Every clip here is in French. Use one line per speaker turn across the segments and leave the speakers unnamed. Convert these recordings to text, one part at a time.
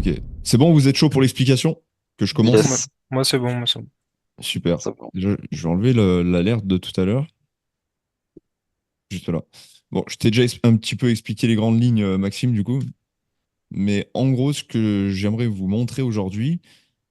Ok. C'est bon, vous êtes chaud pour l'explication? Que je
Moi,
commence?
Yes,
moi, c'est bon, moi, c'est bon.
Super.
c'est bon.
Déjà, je vais enlever l'alerte de tout à l'heure. Juste là. Bon, je t'ai déjà un petit peu expliqué les grandes lignes, Maxime, du coup. Mais en gros, ce que j'aimerais vous montrer aujourd'hui,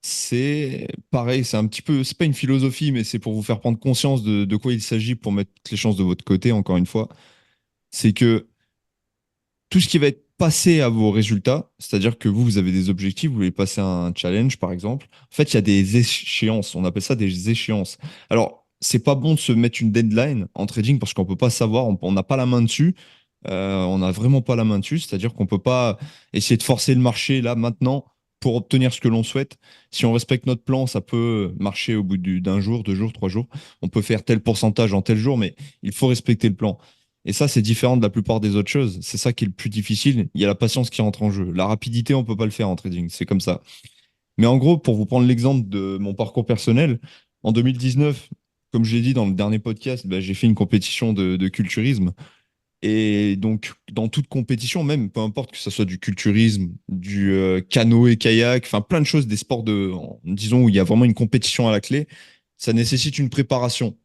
c'est pareil, c'est un petit peu, c'est pas une philosophie, mais c'est pour vous faire prendre conscience de quoi il s'agit pour mettre les chances de votre côté, encore une fois. C'est que tout ce qui va être passé à vos résultats, c'est-à-dire que vous avez des objectifs, vous voulez passer un challenge, par exemple. En fait, il y a des échéances. On appelle ça des échéances. Alors, c'est pas bon de se mettre une deadline en trading parce qu'on peut pas savoir, on n'a pas la main dessus. On n'a vraiment pas la main dessus, c'est-à-dire qu'on peut pas essayer de forcer le marché là maintenant pour obtenir ce que l'on souhaite. Si on respecte notre plan, ça peut marcher au bout d'un jour, 2 jours, 3 jours. On peut faire tel pourcentage en tel jour, mais il faut respecter le plan. Et ça, c'est différent de la plupart des autres choses. C'est ça qui est le plus difficile. Il y a la patience qui entre en jeu. La rapidité, on peut pas le faire en trading. C'est comme ça. Mais en gros, pour vous prendre l'exemple de mon parcours personnel, en 2019, comme je l'ai dit dans le dernier podcast, bah, j'ai fait une compétition de culturisme. Et donc, dans toute compétition, même, peu importe que ce soit du culturisme, du canoë-kayak, enfin plein de choses, des sports disons, où il y a vraiment une compétition à la clé, ça nécessite une préparation.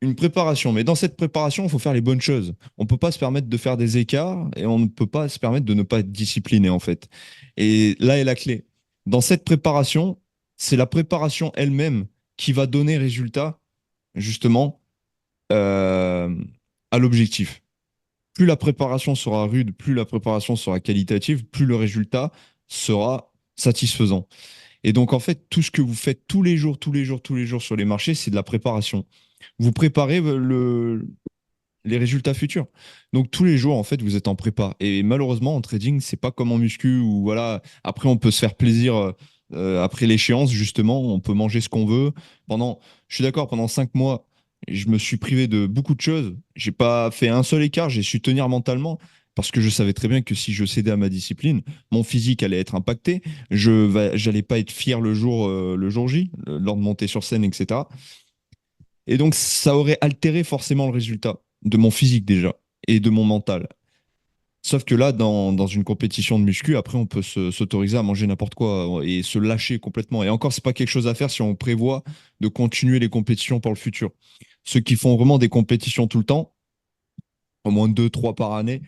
Une préparation. Mais dans cette préparation, il faut faire les bonnes choses. On ne peut pas se permettre de faire des écarts et on ne peut pas se permettre de ne pas être discipliné, en fait. Et là est la clé. Dans cette préparation, c'est la préparation elle-même qui va donner résultat, justement, euh, à l'objectif. Plus la préparation sera rude, plus la préparation sera qualitative, plus le résultat sera satisfaisant. Et donc, en fait, tout ce que vous faites tous les jours, tous les jours, tous les jours sur les marchés, c'est de la préparation. Vous préparez les résultats futurs. Donc, tous les jours, en fait, vous êtes en prépa. Et malheureusement, en trading, c'est pas comme en muscu où, voilà, après, on peut se faire plaisir après l'échéance, justement, on peut manger ce qu'on veut. Je suis d'accord, pendant 5 mois, je me suis privé de beaucoup de choses. J'ai pas fait un seul écart, j'ai su tenir mentalement. Parce que je savais très bien que si je cédais à ma discipline, mon physique allait être impacté. J'allais pas être fier le jour J, lors de monter sur scène, etc. Et donc, ça aurait altéré forcément le résultat de mon physique déjà et de mon mental. Sauf que là, dans une compétition de muscu, après, on peut s'autoriser à manger n'importe quoi et se lâcher complètement. Et encore, c'est pas quelque chose à faire si on prévoit de continuer les compétitions pour le futur. Ceux qui font vraiment des compétitions tout le temps, au moins deux, trois par année,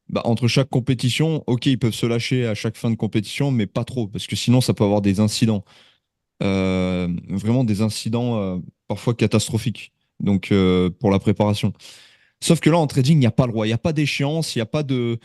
bah, entre chaque compétition, ok, ils peuvent se lâcher à chaque fin de compétition, mais pas trop, parce que sinon, ça peut avoir des incidents. Vraiment des incidents parfois catastrophiques. Donc, pour la préparation. Sauf que là, en trading, il n'y a pas le droit. Il n'y a pas d'échéance, il n'y a pas de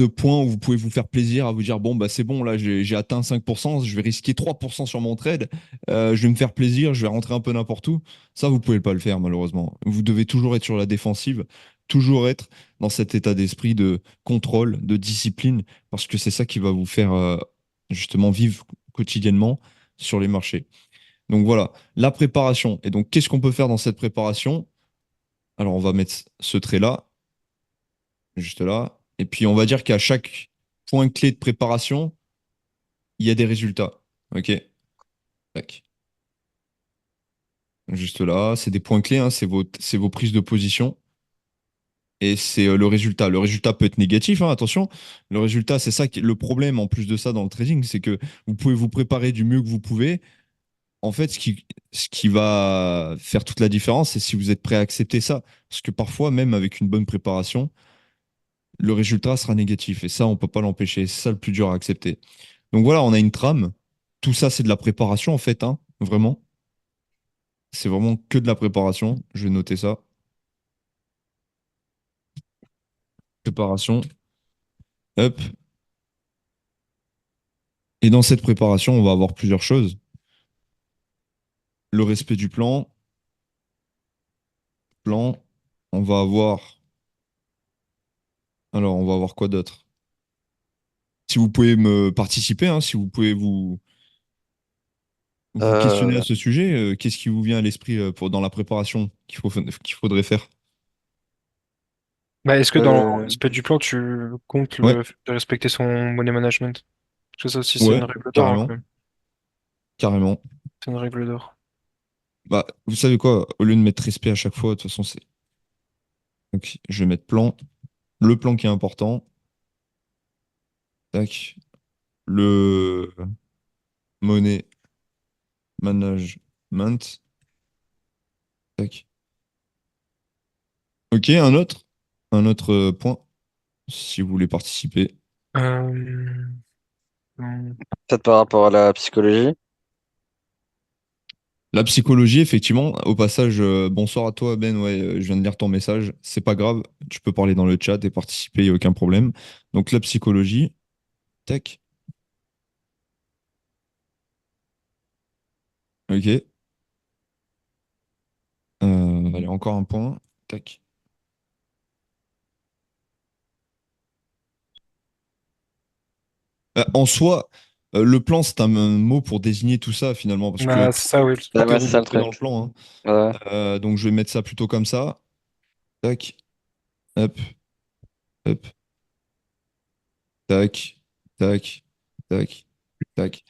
point où vous pouvez vous faire plaisir à vous dire, bon, bah, c'est bon, là, j'ai atteint 5%, je vais risquer 3% sur mon trade, je vais me faire plaisir, je vais rentrer un peu n'importe où. Ça, vous ne pouvez pas le faire, malheureusement. Vous devez toujours être sur la défensive, toujours être dans cet état d'esprit de contrôle, de discipline, parce que c'est ça qui va vous faire justement vivre quotidiennement sur les marchés. Donc voilà, la préparation. Et donc, qu'est-ce qu'on peut faire dans cette préparation? Alors, on va mettre ce trait-là, juste là. Et puis, on va dire qu'à chaque point clé de préparation, il y a des résultats. OK? Tac. Juste là, c'est des points clés, hein, c'est vos prises de position. Et c'est le résultat. Le résultat peut être négatif, hein, attention. Le résultat, c'est ça qui est le problème en plus de ça dans le trading, c'est que vous pouvez vous préparer du mieux que vous pouvez. En fait, ce qui va faire toute la différence, c'est si vous êtes prêt à accepter ça. Parce que parfois, même avec une bonne préparation, le résultat sera négatif. Et ça, on ne peut pas l'empêcher. C'est ça le plus dur à accepter. Donc voilà, on a une trame. Tout ça, c'est de la préparation, en fait, hein, vraiment. C'est vraiment que de la préparation. Je vais noter ça. Préparation. Hop. Et dans cette préparation, on va avoir plusieurs choses. Le respect du plan. Plan. On va avoir. Alors, on va avoir quoi d'autre? Si vous pouvez me participer, hein, si vous pouvez vous questionner à
Euh,
ce sujet, qu'est-ce qui vous vient à l'esprit dans la préparation qu'il faudrait faire?
Est-ce que dans
euh,
l'aspect du plan, tu comptes
Ouais,
le fait de respecter son money management? Parce que ça aussi, c'est une
ouais,
règle d'or, hein, quand
carrément,
même.
carrément.
C'est une règle d'or.
Bah, vous savez quoi, au lieu de mettre respect à chaque fois, de toute façon, c'est. Donc, je vais mettre plan, le plan qui est important, Tac. Le money management. Tac. Ok, un autre. Un autre point, si vous voulez participer.
Euh, hmm,
Peut-être par rapport à la psychologie.
La psychologie, effectivement, au passage, bonsoir à toi, Ben. Ouais, je viens de lire ton message. C'est pas grave, tu peux parler dans le chat et participer, y a aucun problème. Donc, la psychologie, tac. Ok. Allez, encore un point. Tac. En soi, le plan, c'est un mot pour désigner tout ça, finalement, parce que
bah, c'est ça, oui.
Ah
tout est
ouais, c'est ça le
regroupé dans le
truc.
plan, hein.
Ouais.
Donc, je vais mettre ça plutôt comme ça. Tac. Hop, hop. Tac. Tac. Tac. Tac.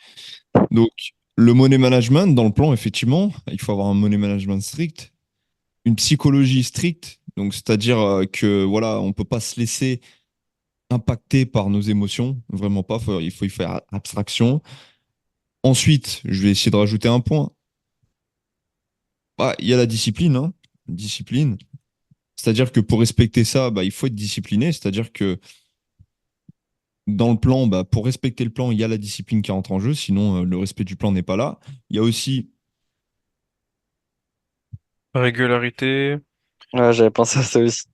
Donc, le money management, dans le plan, effectivement, il faut avoir un money management strict, une psychologie stricte, donc c'est-à-dire que voilà, on peut pas se laisser impacter par nos émotions, vraiment pas, il faut y faire abstraction. Ensuite, je vais essayer de rajouter un point. Bah, il y a la discipline, hein. Discipline. C'est-à-dire que pour respecter ça, bah, il faut être discipliné. C'est-à-dire que dans le plan, bah, pour respecter le plan, il y a la discipline qui entre en jeu, sinon le respect du plan n'est pas là. Il y a aussi,
Régularité.
Ouais, j'avais pensé à ça aussi.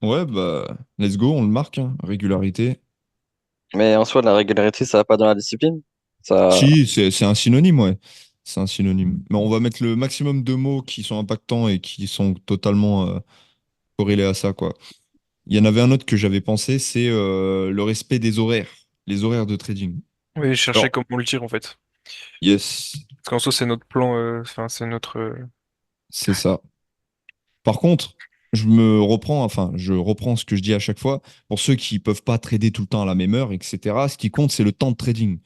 ouais, bah, let's go, on le marque, hein. Régularité.
Mais en soi, la régularité, ça va pas dans la discipline. Ça.
Si, c'est un synonyme, ouais. C'est un synonyme. Mais on va mettre le maximum de mots qui sont impactants et qui sont totalement corrélés à ça, quoi. Il y en avait un autre que j'avais pensé, c'est le respect des horaires, les horaires de trading.
Oui, chercher
Alors,
comment le tir, en fait.
yes,
Parce qu'en soi, c'est notre plan, enfin, c'est notre.
c'est ça. Par contre, je me reprends, enfin, je reprends ce que je dis à chaque fois. Pour ceux qui peuvent pas trader tout le temps à la même heure, etc., ce qui compte, c'est le temps de trading.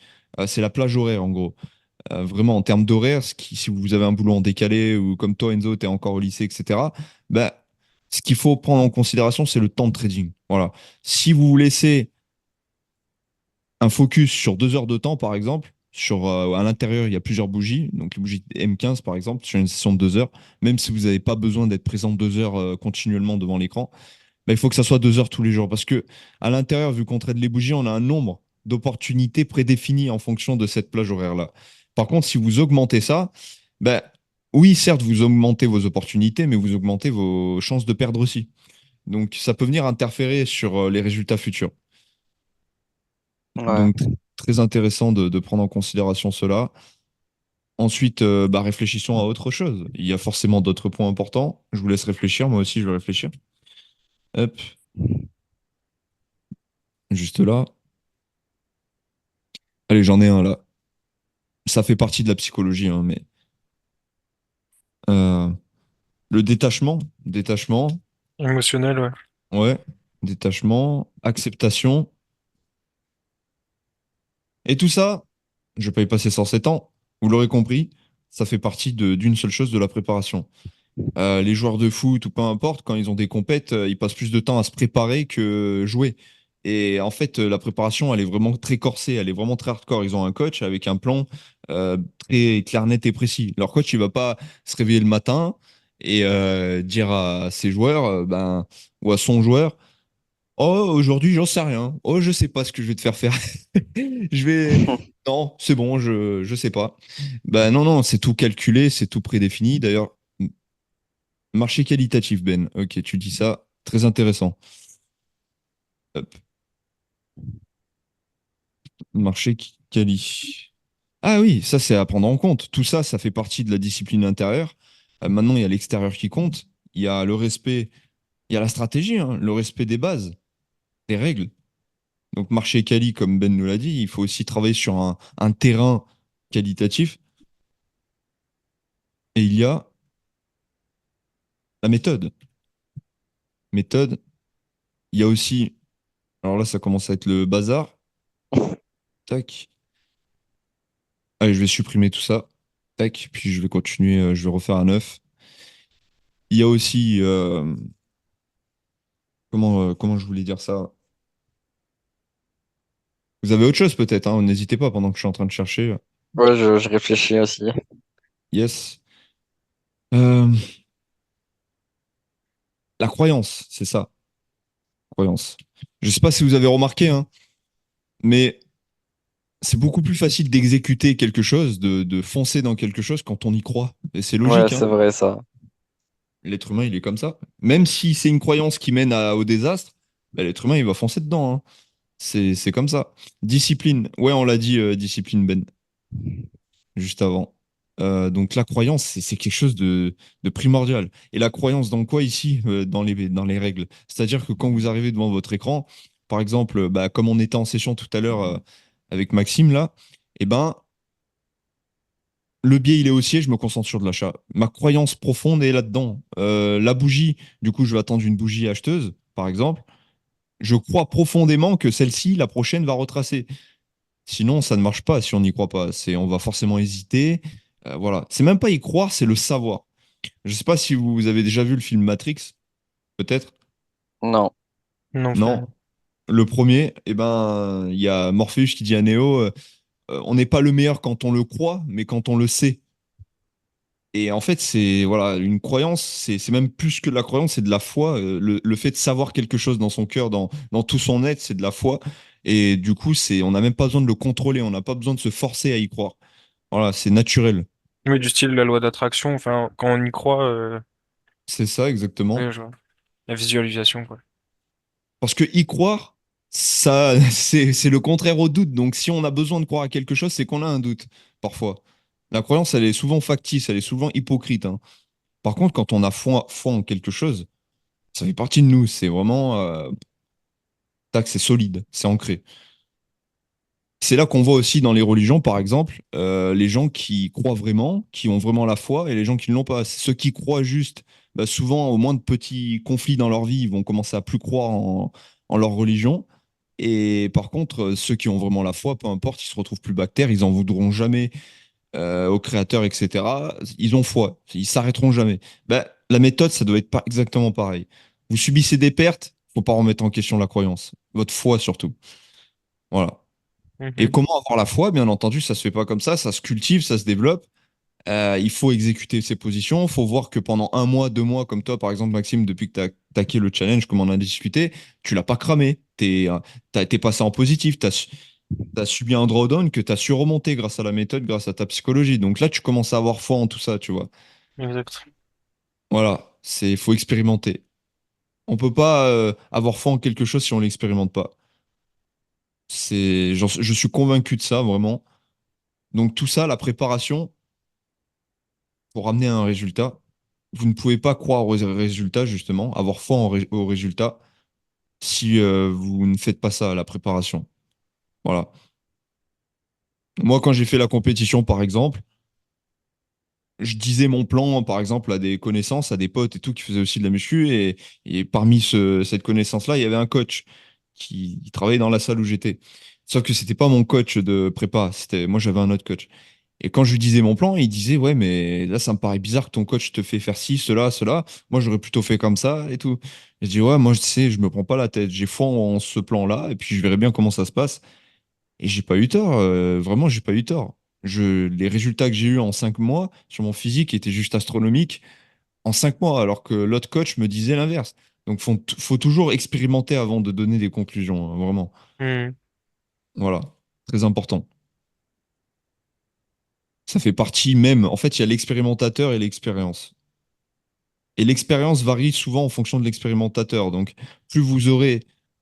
C'est la plage horaire, en gros. Vraiment, en termes d'horaire, si vous avez un boulot en décalé ou comme toi, Enzo, tu es encore au lycée, etc., bah, ce qu'il faut prendre en considération, c'est le temps de trading. Voilà. Si vous vous laissez un focus sur 2 heures de temps, par exemple, à l'intérieur, il y a plusieurs bougies, donc les bougies M15, par exemple, sur une session de 2 heures, même si vous n'avez pas besoin d'être présent 2 heures continuellement devant l'écran, bah, il faut que ça soit 2 heures tous les jours. Parce que à l'intérieur, vu qu'on traite les bougies, on a un nombre d'opportunités prédéfinies en fonction de cette plage horaire-là. Par contre, si vous augmentez ça, ben, oui, certes, vous augmentez vos opportunités, mais vous augmentez vos chances de perdre aussi. Donc, ça peut venir interférer sur les résultats futurs.
Ouais.
Donc, très intéressant de prendre en considération cela. Ensuite, bah, réfléchissons à autre chose. Il y a forcément d'autres points importants. Je vous laisse réfléchir. Moi aussi, je vais réfléchir. Hop, juste là. Allez, j'en ai un là. Ça fait partie de la psychologie, hein, mais euh, le détachement, détachement,
Émotionnel, ouais.
ouais, détachement, acceptation, et tout ça, je vais pas y passer 107 ans, vous l'aurez compris, ça fait partie d'une seule chose, de la préparation. Les joueurs de foot ou peu importe, quand ils ont des compètes, ils passent plus de temps à se préparer que jouer. Et en fait, la préparation, elle est vraiment très corsée, elle est vraiment très hardcore. Ils ont un coach avec un plan très clair, net et précis. Leur coach, il va pas se réveiller le matin et dire à ses joueurs, ou à son joueur, oh, aujourd'hui, j'en sais rien. Oh, je sais pas ce que je vais te faire faire. Je vais. Non, c'est bon, je sais pas. Ben non, non, c'est tout calculé, c'est tout prédéfini. D'ailleurs, marché qualitatif, Ben. Ok, tu dis ça. Très intéressant. Hop. Marché quali. Ah oui, ça, c'est à prendre en compte. Tout ça, ça fait partie de la discipline intérieure. Maintenant, il y a l'extérieur qui compte. Il y a le respect, il y a la stratégie, hein, le respect des bases, des règles. Donc, marché quali, comme Ben nous l'a dit, il faut aussi travailler sur un terrain qualitatif. Et il y a la méthode. Méthode. Il y a aussi. Alors là, ça commence à être le bazar. Tac. Allez, je vais supprimer tout ça. Tac. Puis je vais continuer. Je vais refaire un neuf. Il y a aussi. Comment je voulais dire ça? Vous avez autre chose peut-être, hein, n'hésitez pas pendant que je suis en train de chercher.
Ouais, je réfléchis aussi.
Yes. Euh, la croyance, c'est ça, croyance. Je sais pas si vous avez remarqué, hein, mais c'est beaucoup plus facile d'exécuter quelque chose, de foncer dans quelque chose quand on y croit. Et c'est
Ouais,
logique, hein.
c'est vrai ça.
L'être humain, il est comme ça. Même si c'est une croyance qui mène au désastre, bah, l'être humain, il va foncer dedans, hein. C'est comme ça. Discipline. Ouais, on l'a dit, discipline, Ben, juste avant. Donc la croyance, c'est quelque chose de primordial. Et la croyance dans quoi ici? Dans les règles. C'est-à-dire que quand vous arrivez devant votre écran, par exemple, bah, comme on était en session tout à l'heure avec Maxime, là, eh ben, le biais, il est haussier, je me concentre sur de l'achat. Ma croyance profonde est là-dedans. La bougie, du coup, je vais attendre une bougie acheteuse, par exemple. Je crois profondément que celle-ci, la prochaine, va retracer. Sinon, ça ne marche pas si on n'y croit pas. On va forcément hésiter. Voilà. C'est même pas y croire, c'est le savoir. Je sais pas si vous avez déjà vu le film Matrix, peut-être.
Non.
Non,
Non.
frère.
Le premier, eh ben, il y a Morpheus qui dit à Neo, on n'est pas le meilleur quand on le croit, mais quand on le sait. Et en fait, c'est voilà, une croyance, c'est même plus que de la croyance, c'est de la foi. Le fait de savoir quelque chose dans son cœur, dans tout son être, c'est de la foi. Et du coup, on n'a même pas besoin de le contrôler, on n'a pas besoin de se forcer à y croire. Voilà, c'est naturel.
Oui, du style la loi d'attraction, enfin, quand on y croit,
C'est ça exactement.
ouais, je vois. La visualisation, quoi.
Parce que y croire, ça, c'est le contraire au doute. Donc, si on a besoin de croire à quelque chose, c'est qu'on a un doute, parfois. La croyance, elle est souvent factice, elle est souvent hypocrite, hein. Par contre, quand on a foi en quelque chose, ça fait partie de nous. C'est vraiment, tac, c'est solide, c'est ancré. C'est là qu'on voit aussi dans les religions, par exemple, les gens qui croient vraiment, qui ont vraiment la foi, et les gens qui ne l'ont pas. Ceux qui croient juste, bah, souvent, au moins de petits conflits dans leur vie, ils vont commencer à plus croire en leur religion. Et par contre, ceux qui ont vraiment la foi, peu importe, ils se retrouvent plus bactères, ils en voudront jamais au créateur, etc. Ils ont foi, ils s'arrêteront jamais. Bah, la méthode, ça doit être pas exactement pareil. Vous subissez des pertes, faut pas remettre en question la croyance, votre foi surtout. Voilà. Et
Mhm.
comment avoir la foi? Bien entendu, ça se fait pas comme ça se cultive, ça se développe. Il faut exécuter ses positions. Il faut voir que pendant un mois, 2 mois, comme toi, par exemple, Maxime, depuis que tu as attaqué le challenge, comme on a discuté, tu l'as pas cramé. T'es passé en positif. T'as subi un drawdown que tu as su remonter grâce à la méthode, grâce à ta psychologie. Donc là, tu commences à avoir foi en tout ça, tu vois.
Exact.
Voilà, faut expérimenter. On peut pas avoir foi en quelque chose si on l'expérimente pas. Je suis convaincu de ça, vraiment. Donc tout ça, la préparation, pour amener à un résultat, vous ne pouvez pas croire au résultat, justement, avoir foi au résultat si vous ne faites pas ça à la préparation. Voilà. Moi, quand j'ai fait la compétition, par exemple, je disais mon plan, par exemple, à des connaissances, à des potes et tout qui faisaient aussi de la muscu. Et parmi cette connaissance-là, il y avait un coach qui travaillait dans la salle où j'étais. Sauf que c'était pas mon coach de prépa. Moi, j'avais un autre coach. Et quand je lui disais mon plan, il disait, ouais, mais là, ça me paraît bizarre que ton coach te fait faire ci, cela, cela. Moi, j'aurais plutôt fait comme ça et tout. Et je dis, ouais, moi, je sais, je me prends pas la tête. J'ai foi en ce plan-là et puis je verrai bien comment ça se passe. Et j'ai pas eu tort. Vraiment, j'ai pas eu tort. Les résultats que j'ai eus en 5 mois sur mon physique étaient juste astronomiques en 5 mois, alors que l'autre coach me disait l'inverse. Donc, faut toujours expérimenter avant de donner des conclusions, hein, vraiment.
Mhm.
Voilà. Très important. Ça fait partie même. En fait, il y a l'expérimentateur et l'expérience. Et l'expérience varie souvent en fonction de l'expérimentateur. Donc, plus vous aurez,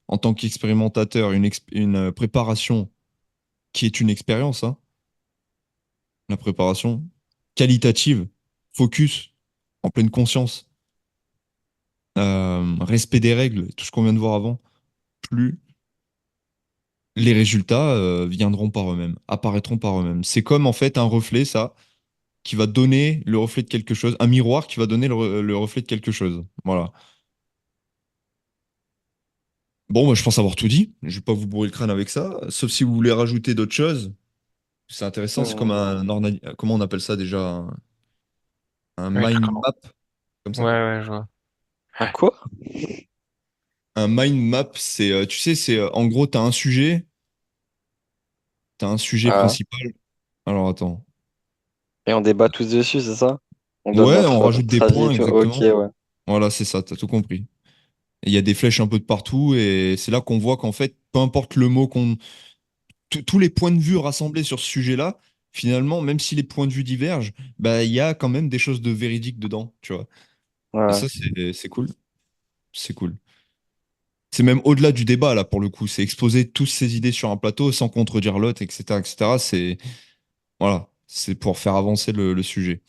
en tant qu'expérimentateur, une préparation qui est une expérience, hein, la préparation qualitative, focus, en pleine conscience, respect des règles, tout ce qu'on vient de voir avant, plus les résultats viendront par eux-mêmes, apparaîtront par eux-mêmes. C'est comme en fait un reflet, ça, qui va donner le reflet de quelque chose, un miroir qui va donner le reflet de quelque chose. Voilà. Bon, moi, je pense avoir tout dit. Je vais pas vous bourrer le crâne avec ça, sauf si vous voulez rajouter d'autres choses. C'est intéressant, c'est comme
Hmm.
comment on appelle ça déjà? Un
Ouais,
mind map, comme
ouais,
ça?
ouais, je vois. Ouais.
Quoi?
Un mind map, tu sais, en gros, tu as un sujet, T'as un sujet
Ah.
principal. Alors attends.
Et on débat tous dessus, c'est ça? On donne
Ouais, on
notre,
rajoute des
notre avis et
points,
tout. Ok,
exactement.
ouais.
Voilà, c'est ça, t'as tout compris. Et il y a des flèches un peu de partout, et c'est là qu'on voit qu'en fait, peu importe le mot qu'on. Tous les points de vue rassemblés sur ce sujet-là, finalement, même si les points de vue divergent, bah, il y a quand même des choses de véridique dedans, tu vois. Et
Ouais.
ça, c'est cool. C'est cool. C'est même au-delà du débat, là, pour le coup. C'est exposer toutes ces idées sur un plateau sans contredire l'autre, etc., etc. C'est, voilà, c'est pour faire avancer le sujet.